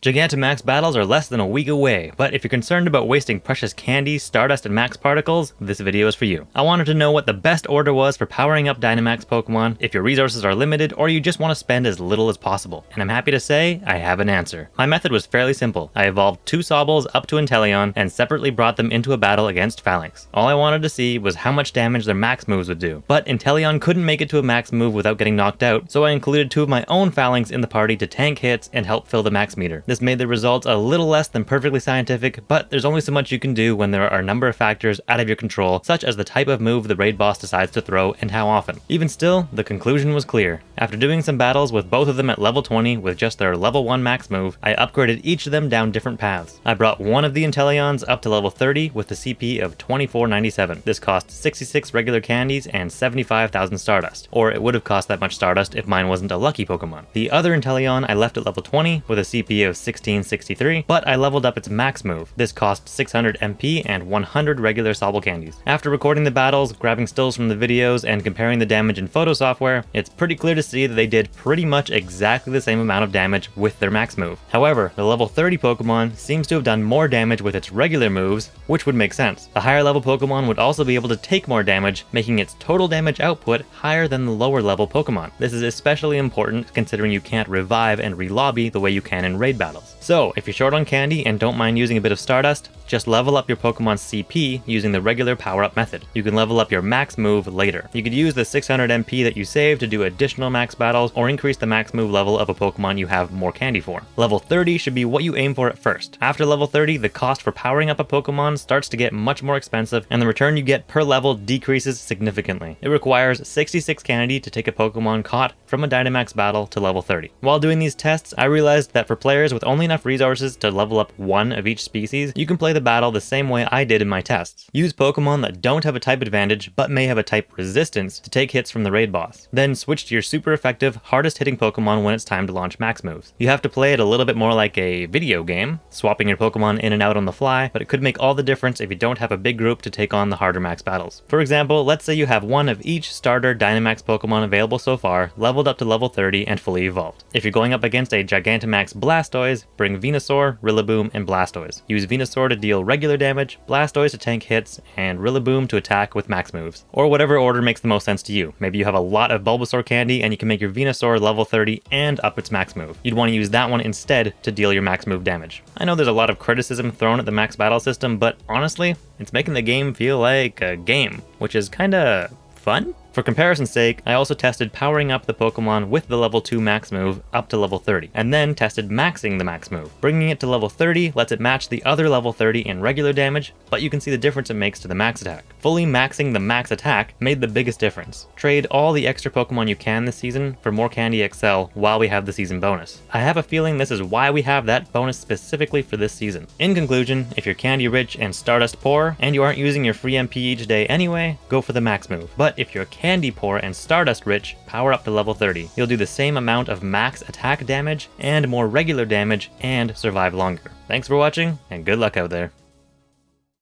Gigantamax battles are less than a week away, but if you're concerned about wasting precious candy, Stardust, and max particles, this video is for you. I wanted to know what the best order was for powering up Dynamax Pokemon, if your resources are limited, or you just want to spend as little as possible. And I'm happy to say, I have an answer. My method was fairly simple. I evolved 2 Sobbles up to Inteleon, and separately brought them into a battle against Phalanx. All I wanted to see was how much damage their max moves would do. But Inteleon couldn't make it to a max move without getting knocked out, so I included 2 of my own Phalanx in the party to tank hits and help fill the max meter. This made the results a little less than perfectly scientific, but there's only so much you can do when there are a number of factors out of your control, such as the type of move the raid boss decides to throw and how often. Even still, the conclusion was clear. After doing some battles with both of them at level 20 with just their level 1 max move, I upgraded each of them down different paths. I brought one of the Inteleons up to level 30 with the CP of 2497. This cost 66 regular candies and 75,000 Stardust, or it would have cost that much Stardust if mine wasn't a lucky Pokemon. The other Inteleon I left at level 20 with a CP of 1663, but I leveled up its max move. This cost 600 MP and 100 regular Sobble candies. After recording the battles, grabbing stills from the videos, and comparing the damage in photo software, it's pretty clear to see that they did pretty much exactly the same amount of damage with their max move. However, the level 30 Pokemon seems to have done more damage with its regular moves, which would make sense. The higher level Pokemon would also be able to take more damage, making its total damage output higher than the lower level Pokemon. This is especially important considering you can't revive and re-lobby the way you can in raid battles. So, if you're short on candy and don't mind using a bit of Stardust, just level up your Pokemon's CP using the regular power-up method. You can level up your max move later. You could use the 600 MP that you save to do additional max battles or increase the max move level of a Pokemon you have more candy for. Level 30 should be what you aim for at first. After level 30, the cost for powering up a Pokemon starts to get much more expensive and the return you get per level decreases significantly. It requires 66 candy to take a Pokemon caught from a Dynamax battle to level 30. While doing these tests, I realized that for players with only enough resources to level up one of each species, you can play the battle the same way I did in my tests. Use Pokemon that don't have a type advantage but may have a type resistance to take hits from the raid boss. Then switch to your super effective, hardest hitting Pokemon when it's time to launch max moves. You have to play it a little bit more like a video game, swapping your Pokemon in and out on the fly, but it could make all the difference if you don't have a big group to take on the harder max battles. For example, let's say you have one of each starter Dynamax Pokemon available so far, leveled up to level 30 and fully evolved. If you're going up against a Gigantamax Blastoise, bring Venusaur, Rillaboom, and Blastoise. Use Venusaur to deal regular damage, Blastoise to tank hits, and Rillaboom to attack with max moves. Or whatever order makes the most sense to you. Maybe you have a lot of Bulbasaur candy and you can make your Venusaur level 30 and up its max move. You'd want to use that one instead to deal your max move damage. I know there's a lot of criticism thrown at the max battle system, but honestly, it's making the game feel like a game, which is kinda fun? For comparison's sake, I also tested powering up the Pokemon with the level 2 max move up to level 30, and then tested maxing the max move. Bringing it to level 30 lets it match the other level 30 in regular damage, but you can see the difference it makes to the max attack. Fully maxing the max attack made the biggest difference. Trade all the extra Pokemon you can this season for more Candy XL while we have the season bonus. I have a feeling this is why we have that bonus specifically for this season. In conclusion, if you're candy rich and Stardust poor, and you aren't using your free MP each day anyway, go for the max move. But if you're candy poor and Stardust rich, power up to level 30. You'll do the same amount of max attack damage and more regular damage and survive longer. Thanks for watching and good luck out there.